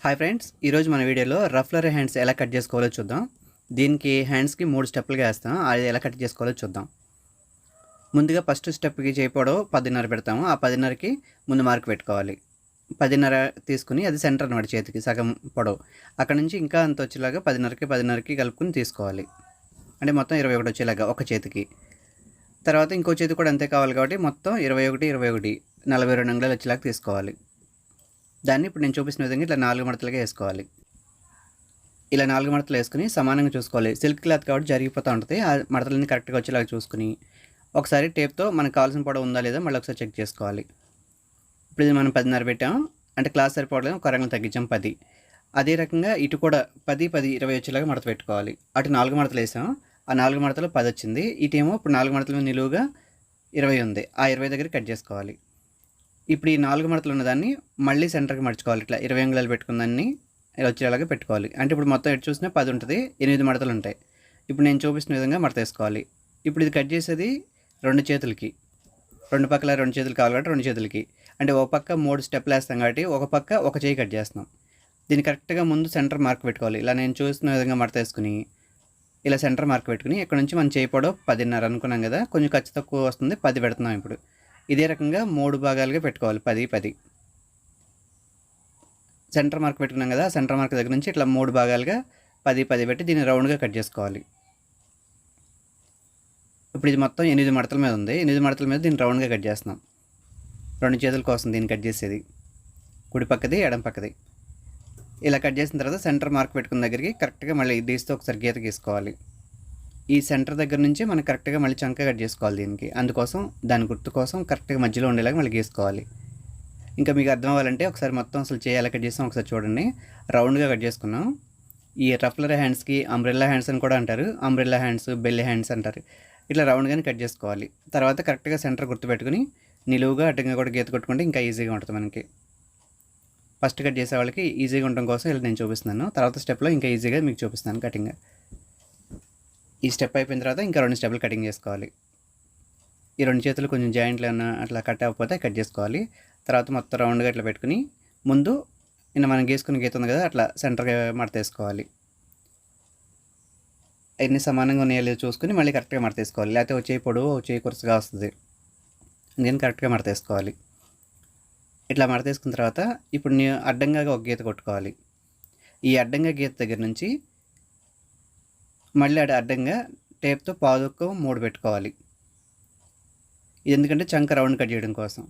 Hi friends, ఈరోజు మన వీడియోలో రఫ్లర్ హ్యాండ్స్ ఎలా కట్ చేసుకోవాలో చూద్దాం. దీనికి హ్యాండ్స్కి 3 స్టెప్పులుగా వేస్తాం. అది ఎలా కట్ చేసుకోవాలో చూద్దాం. ముందుగా ఫస్ట్ స్టెప్కి చేయపొడవు 10.5 పెడతాము. ఆ 10.5కి ముందు మార్క్ పెట్టుకోవాలి. 10.5 తీసుకుని అది సెంటర్ అన్నమాట, చేతికి సగం పొడవు. అక్కడ నుంచి ఇంకా అంత వచ్చేలాగా 10.5కి కలుపుకుని తీసుకోవాలి. అంటే మొత్తం 21 వచ్చేలాగా ఒక చేతికి. తర్వాత ఇంకో చేతి కూడా అంతే కావాలి కాబట్టి మొత్తం 21 42 అంగుళాలు వచ్చేలాగా తీసుకోవాలి. దాన్ని ఇప్పుడు నేను చూపిస్తున్న విధంగా ఇట్లా 4 మడతలుగా వేసుకోవాలి. ఇలా 4 మడతలు వేసుకుని సమానంగా చూసుకోవాలి. సిల్క్ క్లాత్ కాబట్టి జరిగిపోతూ ఉంటుంది. ఆ మడతలన్నీ కరెక్ట్గా వచ్చేలాగా చూసుకుని ఒకసారి టేప్తో మనకు కావాల్సిన పొడవు ఉందా లేదా మళ్ళీ ఒకసారి చెక్ చేసుకోవాలి. ఇప్పుడు ఇది మనం 10.5 పెట్టాము, అంటే క్లాత్ సరిపోవడం ఒక రంగులు తగ్గించాం 10. అదే రకంగా ఇటు కూడా 10, 20 వచ్చేలాగా మడత పెట్టుకోవాలి. అటు 4 మడతలు వేసాం, ఆ 4 మడతలు 10 వచ్చింది. ఇటేమో ఇప్పుడు 4 మడతలు నిలువుగా 20 ఉంది. ఆ 20 దగ్గర కట్ చేసుకోవాలి. ఇప్పుడు ఈ 4 మడతలు ఉన్నదాన్ని మళ్ళీ సెంటర్కి మడుచుకోవాలి. ఇట్లా 20 అంగుళాలు పెట్టుకున్న దాన్ని ఇలా వచ్చేలాగా పెట్టుకోవాలి. అంటే ఇప్పుడు మొత్తం ఎటు చూసినా 10 ఉంటుంది, 8 మడతలు ఉంటాయి. ఇప్పుడు నేను చూపిస్తున్న విధంగా మడత వేసుకోవాలి. ఇప్పుడు ఇది కట్ చేసేది 2 చేతులకి, 2 పక్కల 2 చేతులు కావాలి కాబట్టి 2 చేతులకి. అంటే ఒక పక్క 3 స్టెప్లు వేస్తాం కాబట్టి ఒక పక్క ఒక చేయి కట్ చేస్తున్నాం. దీన్ని కరెక్ట్గా ముందు సెంటర్ మార్క్ పెట్టుకోవాలి. ఇలా నేను చూస్తున్న విధంగా మడత వేసుకుని ఇలా సెంటర్ మార్క్ పెట్టుకుని ఇక్కడ నుంచి మనం చేయి పొడవు 10.5 అనుకున్నాం కదా, కొంచెం ఖర్చు తక్కువ వస్తుంది, 10 పెడుతున్నాం. ఇప్పుడు ఇదే రకంగా 3 భాగాలుగా పెట్టుకోవాలి. 10, 10 సెంటర్ మార్క్ పెట్టుకున్నాం కదా, సెంటర్ మార్క్ దగ్గర నుంచి ఇట్లా 3 భాగాలుగా 10, 10 పెట్టి దీన్ని రౌండ్గా కట్ చేసుకోవాలి. ఇప్పుడు ఇది మొత్తం 8 మడతల మీద ఉంది. 8 మడతల మీద దీన్ని రౌండ్గా కట్ చేస్తున్నాం. 2 చేతుల కోసం దీన్ని కట్ చేసేది, కుడి పక్కది ఎడం పక్కది. ఇలా కట్ చేసిన తర్వాత సెంటర్ మార్క్ పెట్టుకున్న దగ్గరికి కరెక్ట్గా మళ్ళీ దీస్తే ఒకసారి గీత గీసుకోవాలి. ఈ సెంటర్ దగ్గర నుంచి మనం కరెక్ట్గా మళ్ళీ చంక కట్ చేసుకోవాలి. దీనికి అందుకోసం దాని గుర్తు కోసం కరెక్ట్గా మధ్యలో ఉండేలాగా మళ్ళీ గీసుకోవాలి. ఇంకా మీకు అర్థం అవ్వాలంటే ఒకసారి మొత్తం అసలు చేయాలి కట్ చేస్తాం ఒకసారి చూడండి. రౌండ్గా కట్ చేసుకున్నాం. ఈ రఫ్లర్ హ్యాండ్స్కి అంబ్రెల్లా హ్యాండ్స్ అని కూడా అంటారు. అంబ్రెల్లా హ్యాండ్స్, బెల్లి హ్యాండ్స్ అంటారు. ఇట్లా రౌండ్గానే కట్ చేసుకోవాలి. తర్వాత కరెక్ట్గా సెంటర్ గుర్తుపెట్టుకుని నిలువుగా అడ్డంగా కూడా గీత కొట్టుకుంటే ఇంకా ఈజీగా ఉంటుంది మనకి. ఫస్ట్ కట్ చేసే వాళ్ళకి ఈజీగా ఉండడం కోసం ఇలా నేను చూపిస్తున్నాను. తర్వాత స్టెప్లో ఇంకా ఈజీగా మీకు చూపిస్తాను కటింగ్. ఈ స్టెప్ అయిపోయిన తర్వాత ఇంకా 2 స్టెప్లు కటింగ్ చేసుకోవాలి. ఈ 2 చేతులు కొంచెం జాయింట్లు ఏమన్నా అట్లా కట్ అవ్వకపోతే కట్ చేసుకోవాలి. తర్వాత మొత్తం రౌండ్గా ఇట్లా పెట్టుకుని ముందు మనం గీసుకుని గీత ఉంది కదా, అట్లా సెంటర్గా మడత వేసుకోవాలి. అన్ని సమానంగా ఉన్నాయో లేదో చూసుకుని మళ్ళీ కరెక్ట్గా మడత వేసుకోవాలి. లేకపోతే ఒక చేయి పొడవు ఒక చేయి కొరుసుగా వస్తుంది. నేను కరెక్ట్గా మడత వేసుకోవాలి. ఇట్లా మడత వేసుకున్న తర్వాత ఇప్పుడు నేను అడ్డంగా ఒక గీత కొట్టుకోవాలి. ఈ అడ్డంగా గీత దగ్గర నుంచి మళ్ళీ అడ్డంగా టేప్తో పాదుకు 3 పెట్టుకోవాలి. ఇది ఎందుకంటే చంక రౌండ్ కట్ చేయడం కోసం.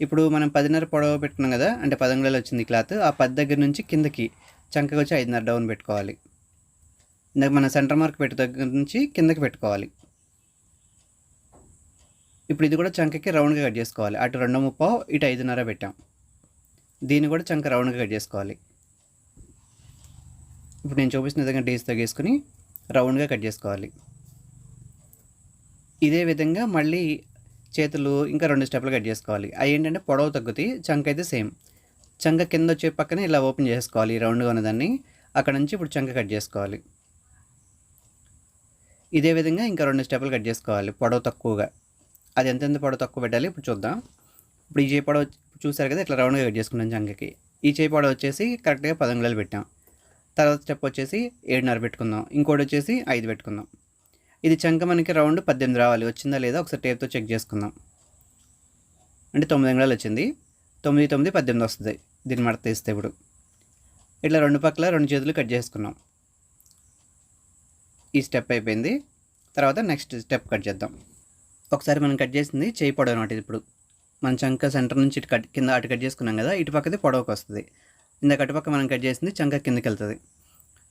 ఇప్పుడు మనం 10.5 పొడవు పెట్టుకున్నాం కదా, అంటే 10 అంగుళాలు వచ్చింది క్లాత్. ఆ 10 దగ్గర నుంచి కిందకి చంకకి వచ్చి 5.5 డౌన్ పెట్టుకోవాలి. ఇందాక మనం సెంటర్ మార్క్ పెట్టే దగ్గర నుంచి కిందకి పెట్టుకోవాలి. ఇప్పుడు ఇది కూడా చంకకి రౌండ్గా కట్ చేసుకోవాలి. అటు 2.30, ఇటు 5.5 పెట్టాం. దీన్ని కూడా చంక రౌండ్గా కట్ చేసుకోవాలి. ఇప్పుడు నేను చూపిస్తున్న విధంగా డీస్తో గీసుకుని రౌండ్గా కట్ చేసుకోవాలి. ఇదే విధంగా మళ్ళీ చేతులు ఇంకా 2 స్టెప్లు కట్ చేసుకోవాలి. అవి ఏంటంటే పొడవు తగ్గుతాయి, చంక అయితే సేమ్. చంక కింద వచ్చే పక్కన ఇలా ఓపెన్ చేసుకోవాలి. రౌండ్గా ఉన్నదాన్ని అక్కడ నుంచి ఇప్పుడు చంక కట్ చేసుకోవాలి. ఇదే విధంగా ఇంకా 2 స్టెప్లు కట్ చేసుకోవాలి పొడవు తక్కువగా. అది ఎంతెంత పొడవు తక్కువ పెట్టాలి ఇప్పుడు చూద్దాం. ఇప్పుడు ఈ చేయి పొడవు చూసారు కదా, ఇట్లా రౌండ్గా కట్ చేసుకున్నాం చంకకి. ఈ చేయి పొడవు వచ్చేసి కరెక్ట్గా 10 అంగుళాలు పెట్టాం. తర్వాత స్టెప్ వచ్చేసి 7.5 పెట్టుకుందాం. ఇంకోటి వచ్చేసి 5 పెట్టుకుందాం. ఇది చంక మనకి రౌండ్ 18 రావాలి. వచ్చిందా లేదా ఒకసారి టేప్తో చెక్ చేసుకుందాం. అంటే 9 అంగుళాలు వచ్చింది. 9, 9, 18 వస్తుంది దీన్ని మడత తీస్తే. ఇప్పుడు ఇట్లా 2 పక్కల 2 చేతులు కట్ చేసుకున్నాం. ఈ స్టెప్ అయిపోయింది. తర్వాత నెక్స్ట్ స్టెప్ కట్ చేద్దాం. ఒకసారి మనం కట్ చేసింది చేయి పొడవు అనమాట. ఇప్పుడు మన చంక సెంటర్ నుంచి ఇటు కింద అటు కట్ చేసుకున్నాం కదా, ఇటు పక్కది పొడవుకి వస్తుంది. ఇందాక అటుపక్క మనం కట్ చేసింది చంక కిందకి వెళ్తుంది.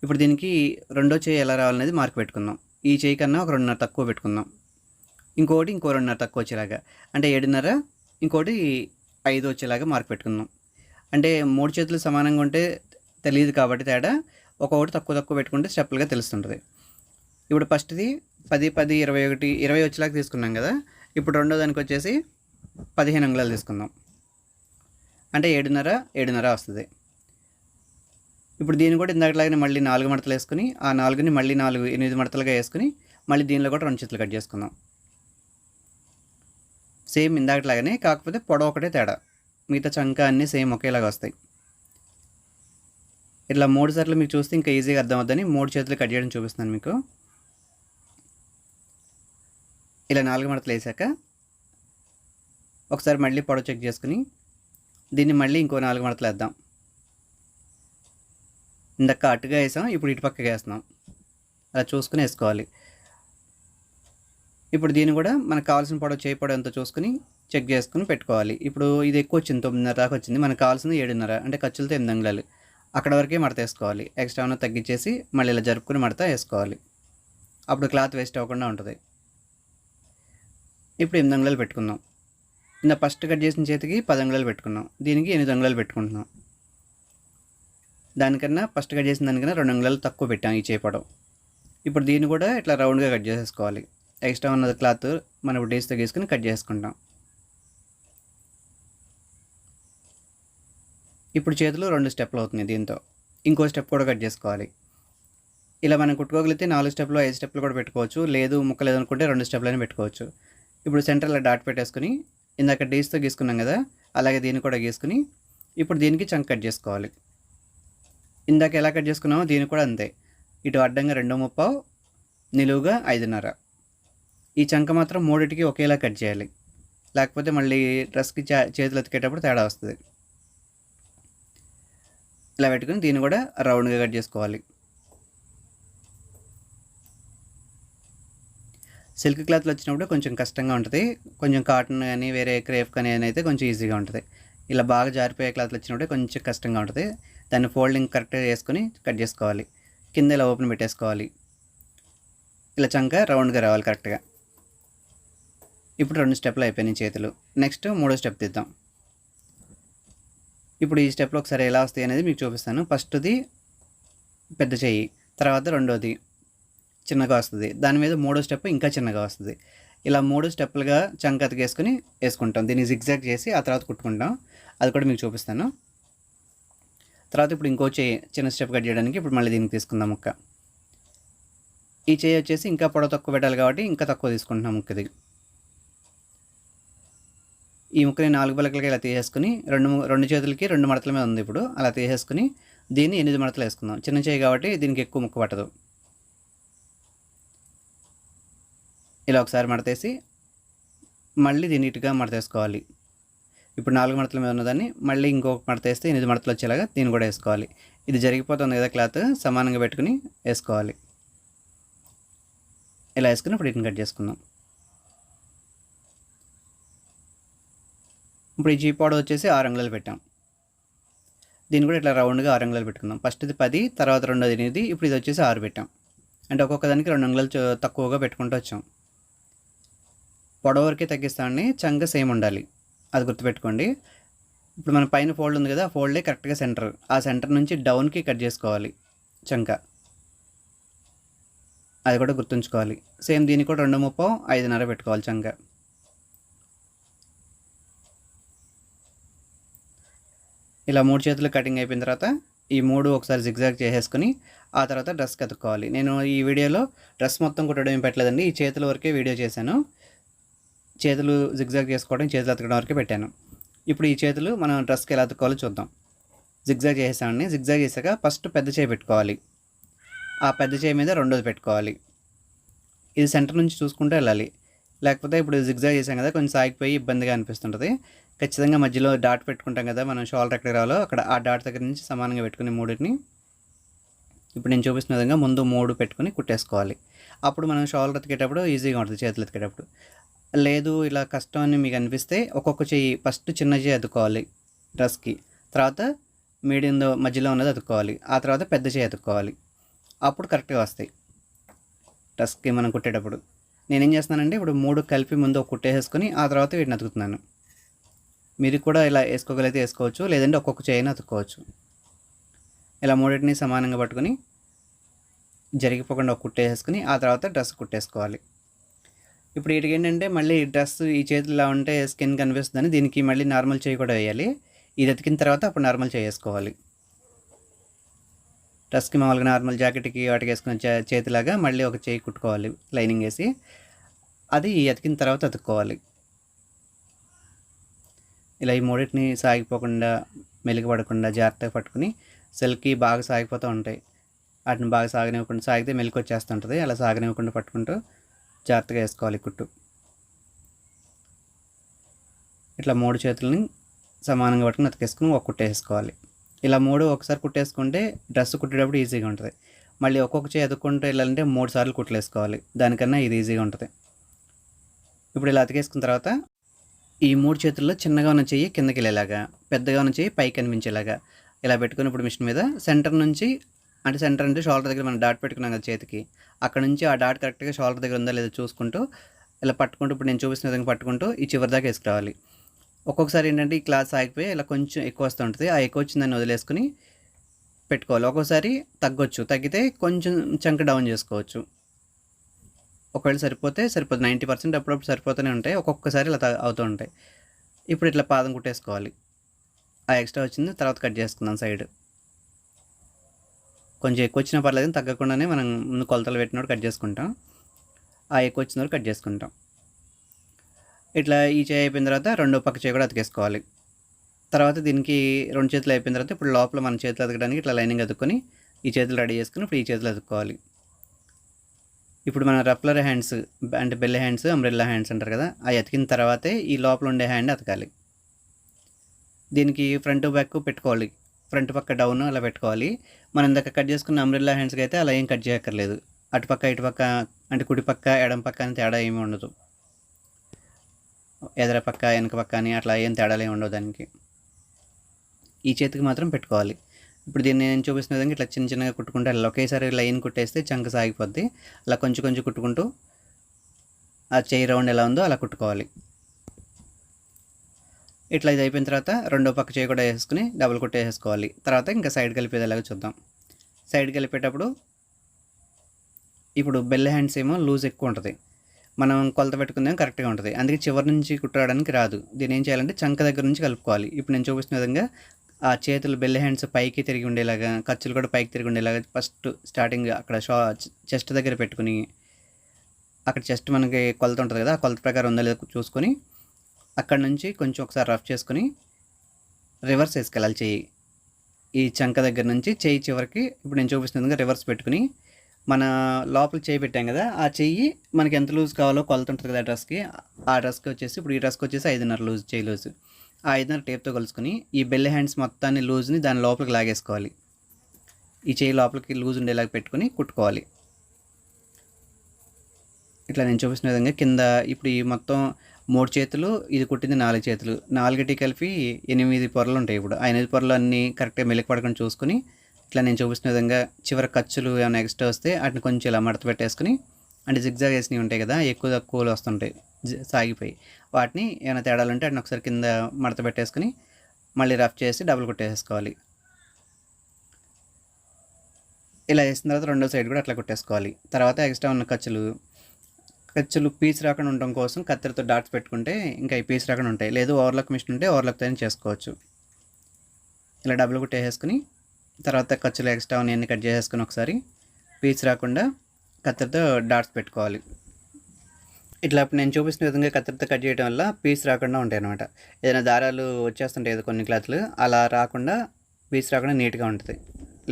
ఇప్పుడు దీనికి రెండో చేయి ఎలా రావాలనేది మార్క్ పెట్టుకుందాం. ఈ చేయి కన్నా ఒక 2.5 తక్కువ పెట్టుకుందాం. ఇంకో 2.5 తక్కువ వచ్చేలాగా, అంటే 7.5, ఇంకోటి 5 వచ్చేలాగా మార్క్ పెట్టుకుందాం. అంటే 3 చేతులు సమానంగా ఉంటే తెలియదు కాబట్టి తేడా, ఒక్కొక్కటి తక్కువ పెట్టుకుంటే స్టెప్పులుగా తెలుస్తుంటుంది. ఇప్పుడు ఫస్ట్ది 10, 10, 21, 20 వచ్చేలాగా తీసుకున్నాం కదా. ఇప్పుడు రెండో దానికి వచ్చేసి 15 అంగుళాలు తీసుకుందాం. అంటే 7.5 వస్తుంది. ఇప్పుడు దీన్ని కూడా ఇందాకలాగానే మళ్ళీ 4 మడతలు వేసుకుని ఆ 4ని మళ్ళీ 8 మడతలుగా వేసుకుని మళ్ళీ దీనిలో కూడా 2 చేతులు కట్ చేసుకుందాం. సేమ్ ఇందాకలాగానే, కాకపోతే పొడవు ఒకటే తేడా. మిగతా చంక అన్నీ సేమ్ ఒకేలాగా వస్తాయి. ఇట్లా 3 సార్లు మీకు చూస్తే ఇంకా ఈజీగా అర్థమవుద్దని 3 చేతులు కట్ చేయడం చూపిస్తున్నాను మీకు. ఇలా 4 మడతలు వేసాక ఒకసారి మళ్ళీ పొడవు చెక్ చేసుకుని దీన్ని మళ్ళీ ఇంకో 4 మడతలు వేద్దాం. ఇందాక అటుగా వేసాం, ఇప్పుడు ఇటు పక్కగా వేస్తున్నాం. అలా చూసుకుని వేసుకోవాలి. ఇప్పుడు దీన్ని కూడా మనకు కావాల్సిన పొడవు చేయి పొడవు ఎంతో చూసుకుని చెక్ చేసుకుని పెట్టుకోవాలి. ఇప్పుడు ఇది ఎక్కువ వచ్చింది, 9.5 దాకా వచ్చింది. మనకు కావాల్సింది 7.5 అంటే ఖర్చులతో 8 అంగుళాలు. అక్కడ వరకే మడత వేసుకోవాలి. ఎక్స్ట్రా ఉన్న తగ్గించేసి మళ్ళీ ఇలా జరుపుకుని మడత వేసుకోవాలి. అప్పుడు క్లాత్ వేస్ట్ అవ్వకుండా ఉంటుంది. ఇప్పుడు 8 అంగుళాలు పెట్టుకుందాం. ఇందా ఫస్ట్ కట్ చేసిన చేతికి 10 అంగుళాలు పెట్టుకున్నాం, దీనికి 8 అంగుళాలు పెట్టుకుంటున్నాం. దానికన్నా ఫస్ట్ కట్ చేసిన దానికన్నా 2 అంగుళాలు తక్కువ పెట్టాం ఈ చేయి పొడవు. ఇప్పుడు దీన్ని కూడా ఇట్లా రౌండ్గా కట్ చేసేసుకోవాలి. ఎక్స్ట్రా ఉన్నది క్లాత్ మనం డేస్తో గీసుకుని కట్ చేసుకుంటాం. ఇప్పుడు చేతులు 2 స్టెప్లు అవుతున్నాయి. దీంతో ఇంకో స్టెప్ కూడా కట్ చేసుకోవాలి. ఇలా మనం కుట్టుకోగలిగితే 4 స్టెప్లు 5 స్టెప్లు కూడా పెట్టుకోవచ్చు. లేదు ముక్కలేదు అనుకుంటే 2 స్టెప్లైనా పెట్టుకోవచ్చు. ఇప్పుడు సెంటర్లో డాట్ పెట్టేసుకుని ఇందాక డేస్తో గీసుకున్నాం కదా, అలాగే దీన్ని కూడా గీసుకుని ఇప్పుడు దీనికి చంక్ కట్ చేసుకోవాలి. ఇందాక ఎలా కట్ చేసుకున్నామో దీన్ని కూడా అంతే. ఇటు అడ్డంగా 2.30, నిలువుగా 5.5. ఈ చంక మాత్రం మూడిటికి ఒకేలా కట్ చేయాలి, లేకపోతే మళ్ళీ డ్రెస్కి చేతులు ఎత్తికేటప్పుడు తేడా వస్తుంది. ఇలా పెట్టుకుని దీన్ని కూడా రౌండ్గా కట్ చేసుకోవాలి. సిల్క్ క్లాత్లు వచ్చినప్పుడు కొంచెం కష్టంగా ఉంటుంది. కొంచెం కాటన్ కానీ వేరే క్రేప్ కానీ అయితే కొంచెం ఈజీగా ఉంటుంది. ఇలా బాగా జారిపోయే క్లాత్లు వచ్చినప్పుడు కొంచెం కష్టంగా ఉంటుంది. దాన్ని ఫోల్డింగ్ కరెక్ట్గా చేసుకుని కట్ చేసుకోవాలి. కింద ఇలా ఓపెన్ పెట్టేసుకోవాలి. ఇలా చంక రౌండ్గా రావాలి కరెక్ట్గా. ఇప్పుడు 2 స్టెప్లు అయిపోయినాయి చేతులు. నెక్స్ట్ 3వ స్టెప్ తీద్దాం. ఇప్పుడు ఈ స్టెప్లో ఒకసారి ఎలా వస్తాయి అనేది మీకు చూపిస్తాను. ఫస్ట్ది పెద్ద చెయ్యి, తర్వాత రెండోది చిన్నగా వస్తుంది, దాని మీద 3వ స్టెప్ ఇంకా చిన్నగా వస్తుంది. ఇలా 3 స్టెప్పులుగా చంక అతికేసుకుని వేసుకుంటాం. దీన్ని జిగ్జాగ్ చేసి ఆ తర్వాత కుట్టుకుంటాం. అది కూడా మీకు చూపిస్తాను. తర్వాత ఇప్పుడు ఇంకో చెయ్యి చిన్న స్టెప్ కట్ చేయడానికి ఇప్పుడు మళ్ళీ దీనికి తీసుకుందాం ముక్క. ఈ చెయ్యి వచ్చేసి ఇంకా పొడవు తక్కువ పెట్టాలి కాబట్టి ఇంకా తక్కువ తీసుకుంటున్నాం ముక్కది. ఈ ముక్కని 4 పలకలకి ఇలా తీసేసుకుని రెండు చేతులకి 2 మడతల మీద ఉంది. ఇప్పుడు అలా తీసేసుకుని దీన్ని 8 మడతలు వేసుకుందాం. చిన్న చెయ్యి కాబట్టి దీనికి ఎక్కువ ముక్క పట్టదు. ఇలా ఒకసారి మడతేసి మళ్ళీ దీన్ని నీట్గా మడతేసుకోవాలి. ఇప్పుడు 4 మడతల మీద ఉన్నదాన్ని మళ్ళీ ఇంకొక మడత వేస్తే 8 మడతలు వచ్చేలాగా దీన్ని కూడా వేసుకోవాలి. ఇది జరిగిపోతుంది కదా, క్లాత్ సమానంగా పెట్టుకుని వేసుకోవాలి. ఇలా వేసుకుని ఇప్పుడు వీటిని కట్ చేసుకుందాం. ఇప్పుడు ఈ జీప్ పొడవు వచ్చేసి 6 అంగుళాలు పెట్టాం. దీన్ని కూడా ఇట్లా రౌండ్గా 6 అంగుళాలు పెట్టుకుందాం. ఫస్ట్ ఇది 10, తర్వాత రెండోది 8, ఇప్పుడు ఇది వచ్చేసి 6 పెట్టాం. అంటే ఒక్కొక్క దానికి 2 అంగుళాలు తక్కువగా పెట్టుకుంటూ వచ్చాం. పొడవు వరకే తగ్గిస్తామని, చంక సేమ్ ఉండాలి, అది గుర్తుపెట్టుకోండి. ఇప్పుడు మన పైన ఫోల్డ్ ఉంది కదా, ఆ ఫోల్డే కరెక్ట్గా సెంటర్, ఆ సెంటర్ నుంచి డౌన్కి కట్ చేసుకోవాలి చంక. అది కూడా గుర్తుంచుకోవాలి. సేమ్ దీనికి కూడా 2.30, 5.5 పెట్టుకోవాలి చంక. ఇలా 3 చేతులు కటింగ్ అయిపోయిన తర్వాత ఈ 3 ఒకసారి జిగ్జాగ్ చేసేసుకుని ఆ తర్వాత డ్రెస్కి అతుక్కోవాలి. నేను ఈ వీడియోలో డ్రెస్ మొత్తం కుట్టడం ఏం పెట్టలేదండి, ఈ చేతుల వరకే వీడియో చేశాను. చేతులు జిగ్జాగ్ చేసుకోవడం, చేతులు అతకడం వరకే పెట్టాను. ఇప్పుడు ఈ చేతులు మనం డ్రెస్కి ఎలా అతుక్కోవాలో చూద్దాం. జిగ్జాగ్ చేసేసామండి. జిగ్జాగ్ చేసాక ఫస్ట్ పెద్ద చేయి పెట్టుకోవాలి. ఆ పెద్ద చేయి మీద రెండోది పెట్టుకోవాలి. ఇది సెంటర్ నుంచి చూసుకుంటూ వెళ్ళాలి, లేకపోతే ఇప్పుడు జిగ్జాగ్ చేసాం కదా కొంచెం సాగిపోయి ఇబ్బందిగా అనిపిస్తుంటుంది. ఖచ్చితంగా మధ్యలో డాట్ పెట్టుకుంటాం కదా మనం, షోల్డర్ ఎక్కడికి రావాలో అక్కడ ఆ డాట్ దగ్గర నుంచి సమానంగా పెట్టుకుని మూడింటిని ఇప్పుడు నేను చూపిస్తున్న విధంగా ముందు 3 పెట్టుకుని కుట్టేసుకోవాలి. అప్పుడు మనం షోల్డర్ ఎత్తికేటప్పుడు ఈజీగా ఉంటుంది, చేతులు ఎత్తికేటప్పుడు. లేదు ఇలా కష్టం అని మీకు అనిపిస్తే ఒక్కొక్క చెయ్యి ఫస్ట్ చిన్న చెయ్యి అతుక్కోవాలి డ్రెస్కి, తర్వాత మీడియం మధ్యలో ఉన్నది అతుక్కోవాలి, ఆ తర్వాత పెద్ద చెయ్యి అతుక్కోవాలి. అప్పుడు కరెక్ట్గా వస్తాయి డ్రెస్కి మనం కుట్టేటప్పుడు. నేనేం చేస్తున్నానంటే ఇప్పుడు 3 కలిపి ముందు ఒక కుట్టేసుకొని ఆ తర్వాత వీటిని అతుకుతున్నాను. మీరు కూడా ఇలా వేసుకోగలిగితే వేసుకోవచ్చు, లేదంటే ఒక్కొక్క చెయ్యిని అతుక్కోవచ్చు. ఇలా మూడింటిని సమానంగా పట్టుకొని జరిగిపోకుండా ఒక కుట్టేసుకుని ఆ తర్వాత డ్రెస్ కుట్టేసుకోవాలి. ఇప్పుడు వీటికి ఏంటంటే మళ్ళీ డ్రెస్ ఈ చేతులు ఇలా ఉంటే స్కిన్ కనిపిస్తుందని దీనికి మళ్ళీ నార్మల్ చేయి కూడా వేయాలి. ఇది ఎతికిన తర్వాత అప్పుడు నార్మల్ చేసుకోవాలి. డ్రెస్కి మామూలుగా నార్మల్ జాకెట్కి వాటికి వేసుకున్న చేతిలాగా మళ్ళీ ఒక చేయి కుట్టుకోవాలి లైనింగ్ వేసి, అది ఎతికిన తర్వాత అతుక్కోవాలి. ఇలా ఈ మూడింటిని సాగిపోకుండా మెలిగి పడకుండా జాగ్రత్తగా పట్టుకుని సెల్కి బాగా సాగిపోతూ ఉంటాయి. వాటిని బాగా సాగనివ్వకుండా, సాగితే మెలికి వచ్చేస్తుంటుంది. అలా సాగనివ్వకుండా పట్టుకుంటూ జాగ్రత్తగా వేసుకోవాలి కుట్టు. ఇట్లా 3 చేతులని సమానంగా పట్టుకుని అతికేసుకుని ఒక కుట్టు వేసుకోవాలి. ఇలా 3 ఒకసారి కుట్టేసుకుంటే డ్రెస్ కుట్టేటప్పుడు ఈజీగా ఉంటుంది. మళ్ళీ ఒక్కొక్క చేయి అతుక్కుంటూ వెళ్ళాలంటే 3 సార్లు కుట్లు వేసుకోవాలి. దానికన్నా ఇది ఈజీగా ఉంటుంది. ఇప్పుడు ఇలా అతికేసుకున్న తర్వాత ఈ 3 చేతుల్లో చిన్నగా ఉన్న చెయ్యి కిందకి వెళ్ళేలాగా, పెద్దగా ఉన్న చెయ్యి పైకి కనిపించేలాగా ఇలా పెట్టుకుని ఇప్పుడు మిషన్ మీద సెంటర్ నుంచి, అంటే సెంటర్ అంటే షోల్డర్ దగ్గర మనం డాట్ పెట్టుకున్నాం కదా చేతికి, అక్కడ నుంచి ఆ డాట్ కరెక్ట్గా షోల్డర్ దగ్గర ఉందా లేదా చూసుకుంటూ ఇలా పట్టుకుంటూ, ఇప్పుడు నేను చూపిస్తున్న విధంగా పట్టుకుంటూ ఈ చివరి దాకా వేసుకురావాలి. ఒక్కొక్కసారి ఏంటంటే ఈ క్లాత్ సాగిపోయి ఇలా కొంచెం ఎక్కువ వస్తూ ఉంటుంది. ఆ ఎక్కువ వచ్చిందని వదిలేసుకుని పెట్టుకోవాలి. ఒక్కోసారి తగ్గొచ్చు, తగ్గితే కొంచెం చంక డౌన్ చేసుకోవచ్చు. ఒకవేళ సరిపోతే సరిపోతుంది. 90% అప్పుడప్పుడు సరిపోతూనే ఉంటాయి. ఒక్కొక్కసారి ఇలా అవుతూ ఉంటాయి. ఇప్పుడు ఇట్లా పాదం కుట్టేసుకోవాలి. ఆ ఎక్స్ట్రా వచ్చింది తర్వాత కట్ చేసుకుందాం సైడ్. కొంచెం ఎక్కువ వచ్చినా పర్లేదు, తగ్గకుండానే మనం ముందు కొలతలు పెట్టినప్పుడు కట్ చేసుకుంటాం. ఆ ఎక్కువ వచ్చిన వరకు కట్ చేసుకుంటాం. ఇట్లా ఈ చేయి అయిపోయిన తర్వాత రెండో పక్క చేయి కూడా అతికేసుకోవాలి. తర్వాత దీనికి 2 చేతులు అయిపోయిన తర్వాత ఇప్పుడు లోపల మన చేతులు అతకడానికి ఇట్లా లైనింగ్ అతుక్కొని ఈ చేతులు రెడీ చేసుకుని ఇప్పుడు ఈ చేతులు అతుక్కోవాలి. ఇప్పుడు మన రఫ్లర్ హ్యాండ్స్ అంటే బెల్ హ్యాండ్స్, అంబ్రెల్లా హ్యాండ్స్ అంటారు కదా, అవి అతికిన తర్వాతే ఈ లోపల ఉండే హ్యాండ్ అతకాలి. దీనికి ఫ్రంట్ బ్యాక్ పెట్టుకోవాలి. ఫ్రంట్ పక్క డౌన్ అలా పెట్టుకోవాలి. మనం ఇందాక కట్ చేసుకున్న అంబ్రెల్లా హ్యాండ్స్కి అయితే అలా ఏం కట్ చేయక్కర్లేదు. అటుపక్క ఇటుపక్క అంటే కుడిపక్క ఎడం పక్క అని తేడా ఏమీ ఉండదు. ఎదర పక్క వెనక పక్క అని అట్లా ఏం తేడాలు ఏమి ఉండవు దానికి. ఈ చేతికి మాత్రం పెట్టుకోవాలి. ఇప్పుడు దీన్ని నేను చూపిస్తున్న విధంగా ఇట్లా చిన్న చిన్నగా కుట్టుకుంటే అలా ఒకేసారి లైన్ కుట్టేస్తే చంక సాగిపోద్ది. అలా కొంచెం కొంచెం కుట్టుకుంటూ ఆ చేయి రౌండ్ ఎలా ఉందో అలా కుట్టుకోవాలి. ఇట్లా ఇది అయిపోయిన తర్వాత రెండో పక్క చేయి కూడా వేసుకుని డబుల్ కుట్టు వేసుకోవాలి. తర్వాత ఇంకా సైడ్ కలిపేదేలాగా చూద్దాం. సైడ్ కలిపేటప్పుడు ఇప్పుడు బెల్ హ్యాండ్స్ ఏమో లూజ్ ఎక్కువ ఉంటుంది. మనం కొలత పెట్టుకుందేమో కరెక్ట్గా ఉంటుంది. అందుకే చివరి నుంచి కుట్టడానికి రాదు. దీన్ని ఏం చేయాలంటే చంక దగ్గర నుంచి కలుపుకోవాలి. ఇప్పుడు నేను చూపిస్తున్న విధంగా ఆ చేతులు బెల్ హ్యాండ్స్ పైకి తిరిగి ఉండేలాగా, ఖర్చులు కూడా పైకి తిరిగి ఉండేలాగా ఫస్ట్ స్టార్టింగ్ అక్కడ చెస్ట్ దగ్గర పెట్టుకుని, అక్కడ చెస్ట్ మనకి కొలత ఉంటుంది కదా, ఆ కొలత ప్రకారం ఉందా లేదా చూసుకొని అక్కడ నుంచి కొంచెం ఒకసారి రఫ్ చేసుకుని రివర్స్ వేసుకెళ్ళాలి చెయ్యి. ఈ చంక దగ్గర నుంచి చెయ్యి చివరికి ఇప్పుడు నేను చూపిస్తున్న విధంగా రివర్స్ పెట్టుకుని మన లోపల చేయి పెట్టాం కదా, ఆ చెయ్యి మనకి ఎంత లూజ్ కావాలో కొలత ఉంటుంది కదా డ్రెస్కి, ఆ డ్రెస్కి వచ్చేసి ఇప్పుడు ఈ డ్రెస్కి వచ్చేసి 5.5 లూజ్, చేయి లూజ్. ఆ 5.5 టేప్తో కలుసుకుని ఈ బెల్ హ్యాండ్స్ మొత్తాన్ని లూజ్ని దాని లోపలికి లాగేసుకోవాలి. ఈ చేయి లోపలికి లూజ్ ఉండేలాగా పెట్టుకుని కుట్టుకోవాలి. ఇట్లా నేను చూపిస్తున్న విధంగా కింద ఇప్పుడు ఈ మొత్తం 3 చేతులు, ఇది కుట్టింది 4 చేతులు, 4టి కలిపి 8 పొరలు ఉంటాయి. ఇప్పుడు ఆ 8 పొరలు అన్నీ కరెక్ట్గా మెలికి పడకుండా చూసుకుని ఇట్లా నేను చూపిస్తున్న విధంగా చివరి ఖర్చులు ఏమైనా ఎక్స్ట్రా వస్తే వాటిని కొంచెం ఇలా మడత పెట్టేసుకుని, అంటే జిగ్జాగ్ వేసినవి ఉంటాయి కదా, ఎక్కువ తక్కువలు వస్తుంటాయి సాగిపోయి, వాటిని ఏమైనా తేడాలు ఉంటే వాటిని ఒకసారి కింద మడత పెట్టేసుకుని మళ్ళీ రఫ్ చేసి డబుల్ కుట్టేసుకోవాలి. ఇలా వేసిన తర్వాత రెండో సైడ్ కూడా అట్లా కుట్టేసుకోవాలి. తర్వాత ఎక్స్ట్రా ఉన్న ఖర్చులు పీస్ రాకుండా ఉండడం కోసం కత్తెరతో డాట్స్ పెట్టుకుంటే ఇంకా ఈ పీస్ రాకుండా ఉంటాయి. లేదు ఓవర్లాక్ మిషన్ ఉంటే ఓవర్లాక్తో చేసుకోవచ్చు. ఇలా డబుల్ కుట్టేసుకుని తర్వాత ఖర్చులు ఎక్స్ట్రా అన్నీ కట్ చేసేసుకుని ఒకసారి పీస్ రాకుండా కత్తెరతో డాట్స్ పెట్టుకోవాలి. ఇట్లా నేను చూపిస్తున్న విధంగా కత్తెరతో కట్ చేయడం వల్ల పీస్ రాకుండా ఉంటాయి అన్నమాట. ఏదైనా దారాలు వచ్చేస్తుంటాయి కదా కొన్ని క్లాత్లు, అలా రాకుండా పీస్ రాకుండా నీట్గా ఉంటుంది.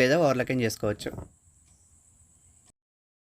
లేదా ఓవర్లాకింగ్ చేసుకోవచ్చు.